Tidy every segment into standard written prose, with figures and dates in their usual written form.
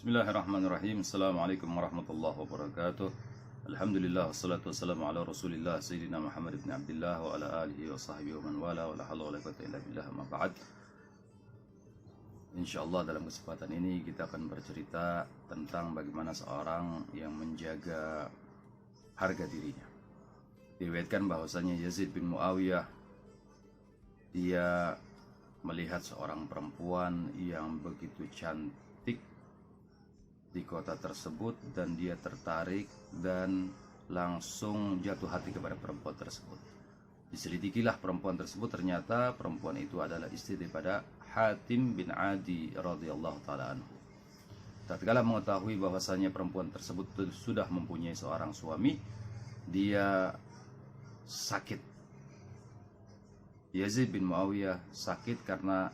Bismillahirrahmanirrahim. Assalamualaikum warahmatullahi wabarakatuh. Alhamdulillah wassalatu wassalamu ala Rasulillah Sayyidina Muhammad ibn Abdullah wa ala alihi wa sahbihi wa man wala wa la hawla wa la quwwata illa billah ma ba'd. Insyaallah dalam kesempatan ini kita akan bercerita tentang bagaimana seorang yang menjaga harga dirinya. Diriwayatkan bahwasanya Yazid bin Muawiyah dia melihat seorang perempuan yang begitu cantik di kota tersebut dan dia tertarik dan langsung jatuh hati kepada perempuan tersebut. Diselidikilah perempuan tersebut, ternyata perempuan itu adalah istri daripada Hatim bin Adi radhiyallahu taala anhu. Tatkala mengetahui bahwasanya perempuan tersebut sudah mempunyai seorang suami, dia sakit. Yazid bin Muawiyah sakit karena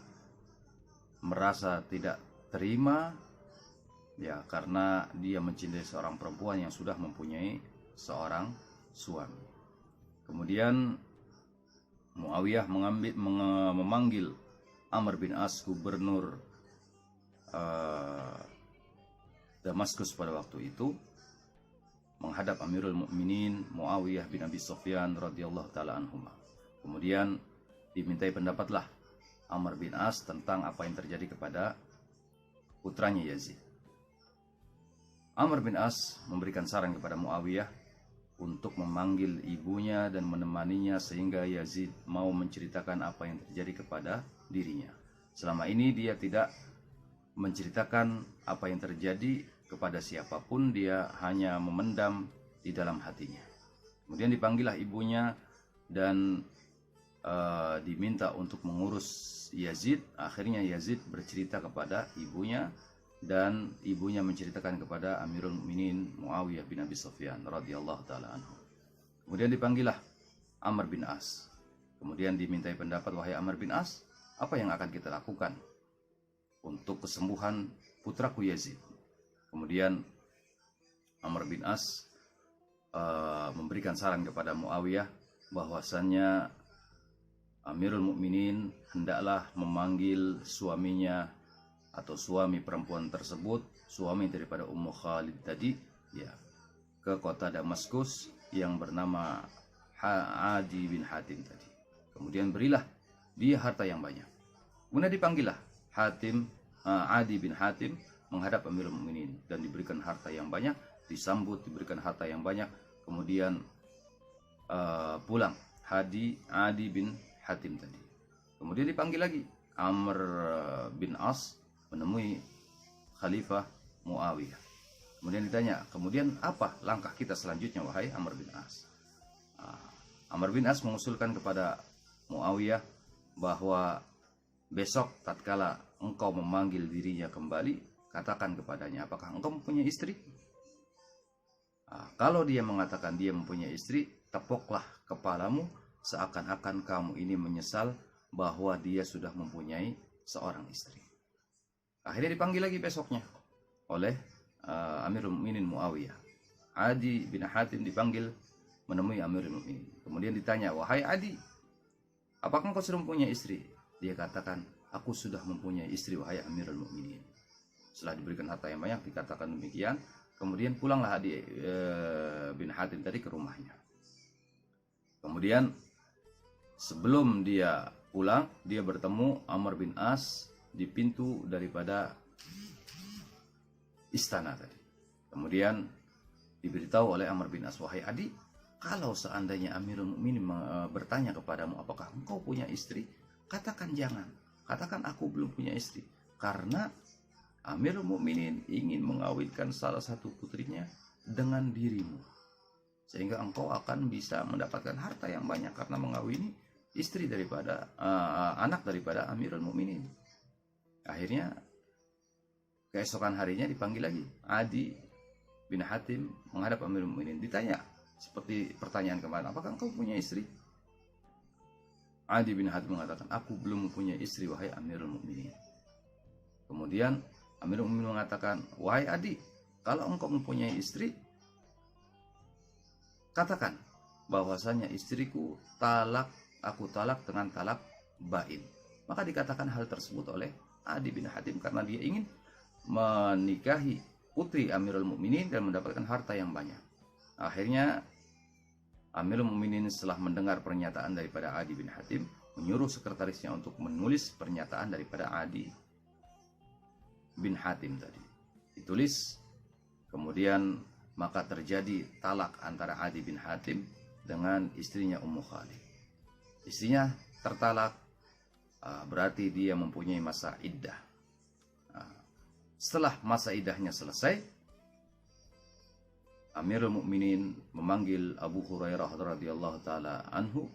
merasa tidak terima, ya, karena dia mencintai seorang perempuan yang sudah mempunyai seorang suami. Kemudian Muawiyah memanggil Amr bin As, gubernur Damaskus pada waktu itu, menghadap Amirul Mukminin Muawiyah bin Abi Sufyan radhiyallahu taala anhuma. Kemudian dimintai pendapatlah Amr bin As tentang apa yang terjadi kepada putranya Yazid. Amr bin As memberikan saran kepada Muawiyah untuk memanggil ibunya dan menemaninya sehingga Yazid mau menceritakan apa yang terjadi kepada dirinya. Selama ini dia tidak menceritakan apa yang terjadi kepada siapapun, dia hanya memendam di dalam hatinya. Kemudian dipanggillah ibunya dan diminta untuk mengurus Yazid. Akhirnya Yazid bercerita kepada ibunya dan ibunya menceritakan kepada Amirul Mukminin Muawiyah bin Abi Sufyan radhiyallahu taala anhu. Kemudian dipanggillah Amr bin As. Kemudian dimintai pendapat, wahai Amr bin As, apa yang akan kita lakukan untuk kesembuhan putraku Yazid? Kemudian Amr bin As memberikan saran kepada Muawiyah bahwasannya Amirul Mukminin hendaklah memanggil suaminya atau suami perempuan tersebut, suami daripada Ummu Khalid tadi, ya, ke kota Damaskus yang bernama Adi bin Hatim tadi. Kemudian berilah dia harta yang banyak. Kemudian dipanggillah Adi bin Hatim menghadap Amirul Mukminin dan diberikan harta yang banyak, disambut diberikan harta yang banyak. Kemudian pulang Adi bin Hatim tadi. Kemudian dipanggil lagi Amr bin As menemui Khalifah Muawiyah. Kemudian ditanya, kemudian apa langkah kita selanjutnya wahai Amr bin As? Amr bin As mengusulkan kepada Muawiyah bahwa besok tatkala engkau memanggil dirinya kembali, katakan kepadanya, apakah engkau mempunyai istri? Kalau dia mengatakan dia mempunyai istri, tepuklah kepalamu seakan-akan kamu ini menyesal bahwa dia sudah mempunyai seorang istri. Akhirnya dipanggil lagi besoknya oleh Amirul Mukminin Muawiyah. Adi bin Hatim dipanggil menemui Amirul Mukminin. Kemudian ditanya, wahai Adi, apakah engkau sudah mempunyai istri? Dia katakan, aku sudah mempunyai istri wahai Amirul Mukminin. Setelah diberikan harta yang banyak, dikatakan demikian. Kemudian pulanglah Adi bin Hatim tadi ke rumahnya. Kemudian sebelum dia pulang, dia bertemu Amr bin As di pintu daripada istana tadi. Kemudian diberitahu oleh Amr bin As, wahai Adi, kalau seandainya Amirul Mukminin bertanya kepadamu apakah engkau punya istri, katakan jangan, katakan aku belum punya istri, karena Amirul Mukminin ingin mengawinkan salah satu putrinya dengan dirimu, sehingga engkau akan bisa mendapatkan harta yang banyak karena mengawini istri daripada anak daripada Amirul Mukminin. Akhirnya keesokan harinya dipanggil lagi Adi bin Hatim menghadap Amirul Mukminin. Ditanya seperti pertanyaan kemarin, apakah engkau punya istri? Adi bin Hatim mengatakan, aku belum mempunyai istri wahai Amirul Mukminin. Kemudian Amirul Mukminin mengatakan, wahai Adi, kalau engkau mempunyai istri, katakan bahwasanya istriku aku talak dengan talak bain. Maka dikatakan hal tersebut oleh Adi bin Hatim karena dia ingin menikahi putri Amirul Mukminin dan mendapatkan harta yang banyak. Akhirnya Amirul Mukminin setelah mendengar pernyataan daripada Adi bin Hatim, menyuruh sekretarisnya untuk menulis pernyataan daripada Adi bin Hatim tadi. Ditulis, kemudian maka terjadi talak antara Adi bin Hatim dengan istrinya Ummu Khalid. Istrinya tertalak, berarti dia mempunyai masa iddah. Setelah masa iddahnya selesai, Amirul Mukminin memanggil Abu Hurairah radhiyallahu taala anhu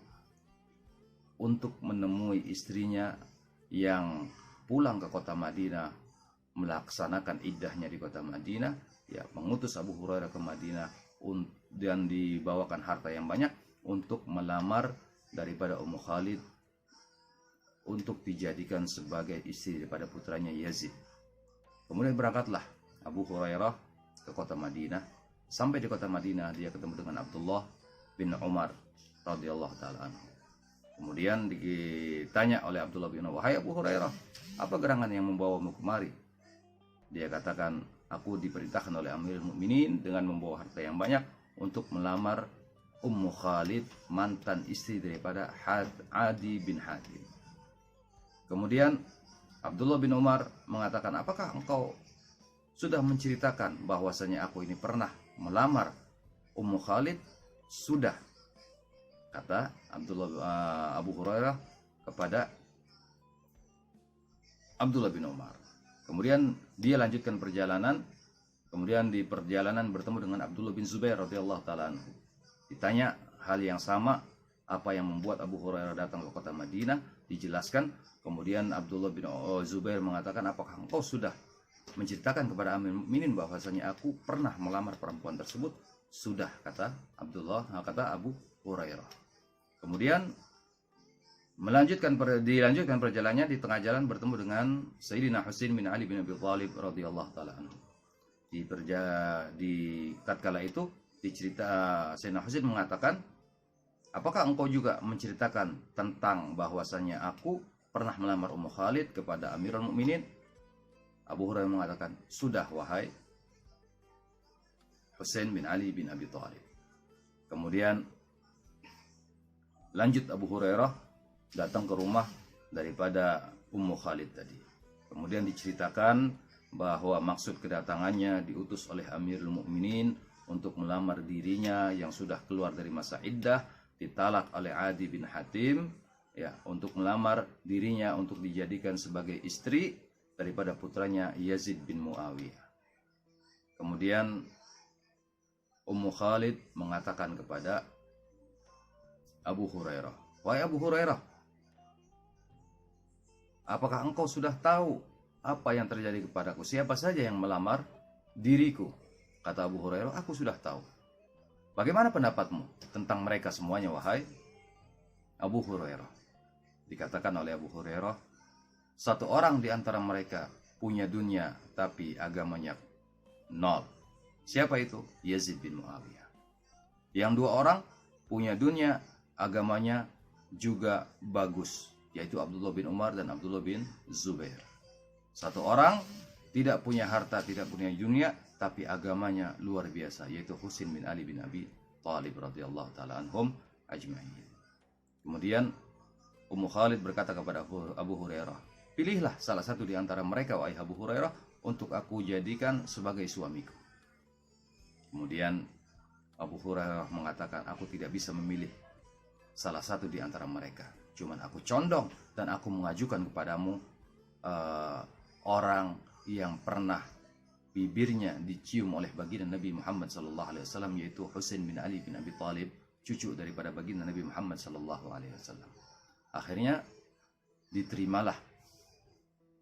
untuk menemui istrinya yang pulang ke kota Madinah, melaksanakan iddahnya di kota Madinah. Ya, mengutus Abu Hurairah ke Madinah dan dibawakan harta yang banyak untuk melamar daripada Ummu Khalid untuk dijadikan sebagai istri daripada putranya Yazid. Kemudian berangkatlah Abu Hurairah ke kota Madinah. Sampai di kota Madinah dia ketemu dengan Abdullah bin Umar radhiyallahu taala anhu. Kemudian ditanya oleh Abdullah bin Umar, "Wahai Abu Hurairah, apa gerangan yang membawamu kemari?" Dia katakan, "Aku diperintahkan oleh Amirul Mukminin dengan membawa harta yang banyak untuk melamar Ummu Khalid, mantan istri daripada Adi bin Hatim." Kemudian Abdullah bin Umar mengatakan, "Apakah engkau sudah menceritakan bahwasanya aku ini pernah melamar Ummu Khalid?" "Sudah," kata Abu Hurairah kepada Abdullah bin Umar. Kemudian dia lanjutkan perjalanan. Kemudian di perjalanan bertemu dengan Abdullah bin Zubair radhiyallahu taala anhu. Ditanya hal yang sama, apa yang membuat Abu Hurairah datang ke kota Madinah, dijelaskan. Kemudian Abdullah bin Zubair mengatakan, "Apakah engkau sudah menceritakan kepada Amirul Mukminin bahwasanya aku pernah melamar perempuan tersebut?" "Sudah," kata Abu Hurairah. Kemudian dilanjutkan perjalanannya. Di tengah jalan bertemu dengan Sayyidina Husain bin Ali bin Abi Thalib radhiyallahu taala anhu. Di tatkala itu dicerita Sayyidina Husain mengatakan, "Apakah engkau juga menceritakan tentang bahwasanya aku pernah melamar Ummu Khalid kepada Amirul Mukminin?" Abu Hurairah mengatakan, "Sudah, wahai Husain bin Ali bin Abi Thalib." Kemudian lanjut Abu Hurairah datang ke rumah daripada Ummu Khalid tadi. Kemudian diceritakan bahwa maksud kedatangannya diutus oleh Amirul Mukminin untuk melamar dirinya yang sudah keluar dari masa iddah, ditalak oleh Adi bin Hatim, ya, untuk melamar dirinya untuk dijadikan sebagai istri daripada putranya Yazid bin Muawiyah. Kemudian Ummu Khalid mengatakan kepada Abu Hurairah, "Wahai Abu Hurairah, apakah engkau sudah tahu apa yang terjadi kepadaku? Siapa saja yang melamar diriku?" Kata Abu Hurairah, "Aku sudah tahu." "Bagaimana pendapatmu tentang mereka semuanya, wahai Abu Hurairah?" Dikatakan oleh Abu Hurairah, "Satu orang di antara mereka punya dunia tapi agamanya nol." Siapa itu? Yazid bin Muawiyah. Yang dua orang punya dunia, agamanya juga bagus, yaitu Abdullah bin Umar dan Abdullah bin Zubair. Satu orang tidak punya harta, tidak punya dunia, tapi agamanya luar biasa, yaitu Husain bin Ali bin Abi Thalib radhiyallahu taala anhum ajma'in. Kemudian Ummu Khalid berkata kepada Abu Hurairah, "Pilihlah salah satu di antara mereka, wahai Abu Hurairah, untuk aku jadikan sebagai suamiku." Kemudian Abu Hurairah mengatakan, "Aku tidak bisa memilih salah satu di antara mereka. Cuman aku condong dan aku mengajukan kepadamu orang yang pernah bibirnya dicium oleh baginda Nabi Muhammad SAW, yaitu Husain bin Ali bin Abi Thalib, cucu daripada baginda Nabi Muhammad SAW." Akhirnya diterimalah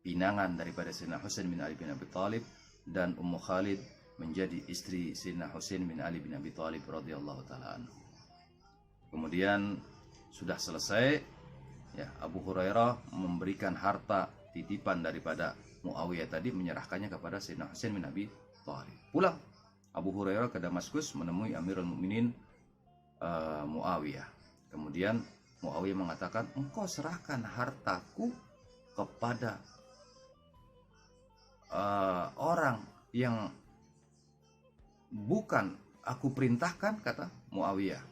pinangan daripada Sayyidina Husain bin Ali bin Abi Thalib, dan Ummu Khalid menjadi istri Sayyidina Husain bin Ali bin Abi Thalib radhiyallahu taala anhu. Kemudian sudah selesai, ya, Abu Hurairah memberikan harta titipan daripada Muawiyah tadi, menyerahkannya kepada Sayyidina Husain bin Abi Thalib. Pulang Abu Hurairah ke Damaskus menemui Amirul Mukminin Muawiyah. Kemudian Muawiyah mengatakan, "Engkau serahkan hartaku kepada orang yang bukan aku perintahkan, kata Muawiyah.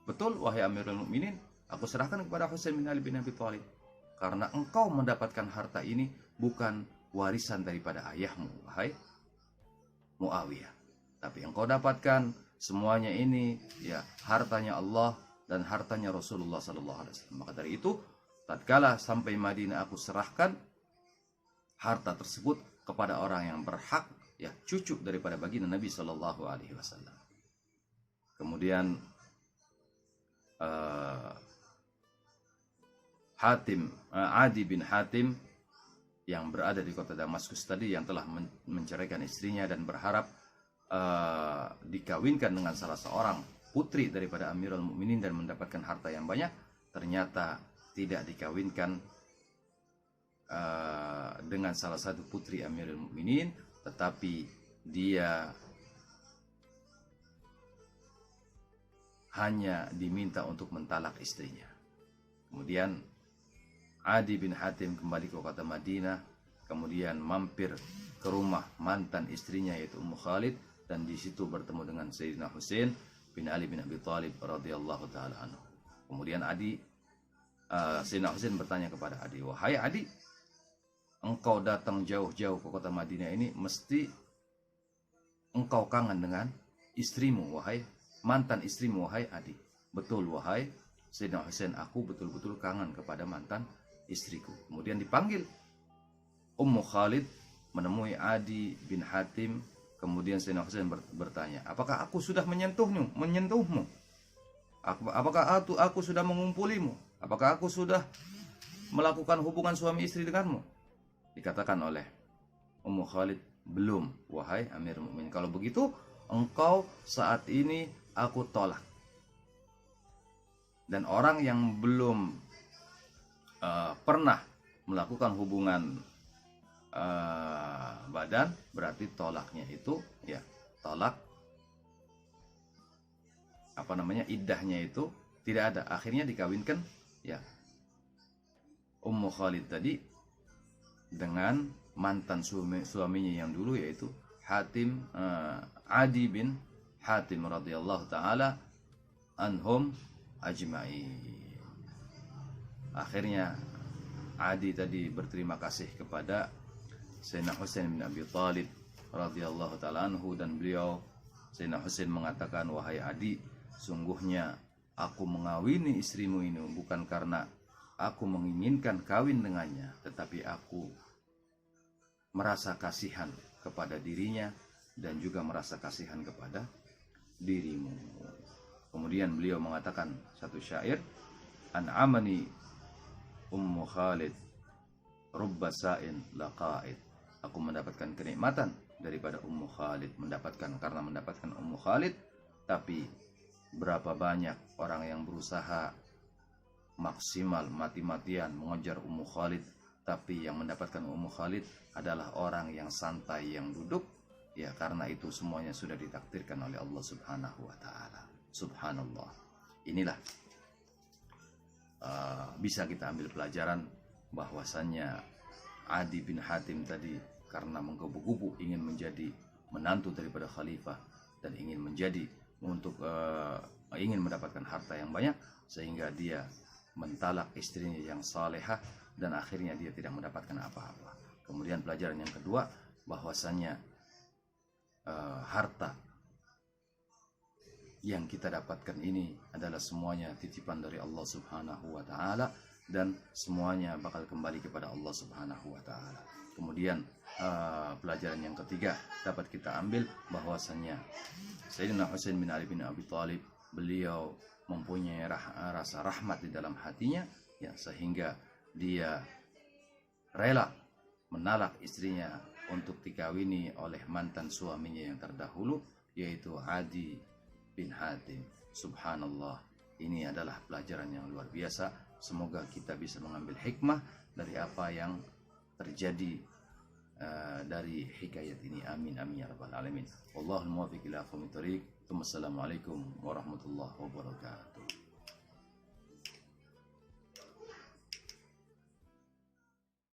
Betul wahai Amirul Mukminin, aku serahkan kepada Husain bin Ali bin Abi Thalib, karena engkau mendapatkan harta ini bukan warisan daripada ayahmu wahai Muawiyah, tapi engkau dapatkan semuanya ini ya hartanya Allah dan hartanya Rasulullah sallallahu alaihi wasallam. Maka dari itu, tatkala sampai Madinah, aku serahkan harta tersebut kepada orang yang berhak, ya cucu daripada baginda Nabi sallallahu alaihi wasallam. Kemudian Adi bin Hatim yang berada di kota Damaskus tadi, yang telah menceraikan istrinya dan berharap dikawinkan dengan salah seorang putri daripada Amirul Mukminin dan mendapatkan harta yang banyak, ternyata tidak dikawinkan dengan salah satu putri Amirul Mukminin, tetapi dia hanya diminta untuk mentalak istrinya. Kemudian Adi bin Hatim kembali ke kota Madinah, kemudian mampir ke rumah mantan istrinya yaitu Ummu Khalid, dan di situ bertemu dengan Sayyidina Husain bin Ali bin Abi Thalib radhiyallahu taala anhu. Kemudian Sayyidina Husain bertanya kepada Adi, wahai Adi, engkau datang jauh-jauh ke kota Madinah ini, mesti engkau kangen dengan istrimu, wahai mantan istrimu, wahai Adi. Betul wahai Sayyidina Husain, aku betul-betul kangen kepada mantan istriku. Kemudian dipanggil Ummu Khalid menemui Adi bin Hatim. Kemudian Sayyidina Husain bertanya, apakah aku sudah menyentuhmu? Apakah aku sudah mengumpulimu? Apakah aku sudah melakukan hubungan suami istri denganmu? Dikatakan oleh Ummu Khalid, belum wahai Amirul Mukminin. Kalau begitu, engkau saat ini aku tolak. Dan orang yang belum pernah melakukan hubungan badan, berarti tolaknya itu ya tolak iddahnya itu tidak ada. Akhirnya dikawinkan ya Ummu Khalid tadi dengan mantan suaminya yang dulu, yaitu Adi bin Hatim radhiyallahu taala anhum ajma'in. Akhirnya Adi tadi berterima kasih kepada Sayyidina Husain bin Abi Thalib radhiyallahu taala anhu, dan beliau Sayyidina Husain mengatakan, wahai Adi, sungguhnya aku mengawini istrimu ini bukan karena aku menginginkan kawin dengannya, tetapi aku merasa kasihan kepada dirinya dan juga merasa kasihan kepada dirimu. Kemudian beliau mengatakan satu syair, an'amani Ummu Khalid rubba sa'in laqa'id. Aku mendapatkan kenikmatan daripada Ummu Khalid, karena mendapatkan Ummu Khalid, tapi berapa banyak orang yang berusaha maksimal mati-matian mengejar Ummu Khalid, tapi yang mendapatkan Ummu Khalid adalah orang yang santai, yang duduk, ya karena itu semuanya sudah ditakdirkan oleh Allah Subhanahu wa taala. Subhanallah. Inilah bisa kita ambil pelajaran bahwasannya Adi bin Hatim tadi karena menggebu-gebu ingin menjadi menantu daripada khalifah dan ingin mendapatkan harta yang banyak, sehingga dia mentalak istrinya yang salehah dan akhirnya dia tidak mendapatkan apa-apa. Kemudian pelajaran yang kedua, bahwasannya harta yang kita dapatkan ini adalah semuanya titipan dari Allah Subhanahu wa taala, dan semuanya bakal kembali kepada Allah Subhanahu wa taala. Kemudian pelajaran yang ketiga dapat kita ambil bahwasannya Sayyidina Husain bin Ali bin Abi Thalib, beliau mempunyai rasa rahmat di dalam hatinya, ya sehingga dia rela menalak istrinya untuk dikawini oleh mantan suaminya yang terdahulu, yaitu Adi bin Hatim. Subhanallah, ini adalah pelajaran yang luar biasa. Semoga kita bisa mengambil hikmah dari apa yang terjadi dari hikayat ini. Amin amin ya rabbal alamin. Wallahul muwaffiq ila aqwamit thoriq. Wassalamualaikum warahmatullahi wabarakatuh.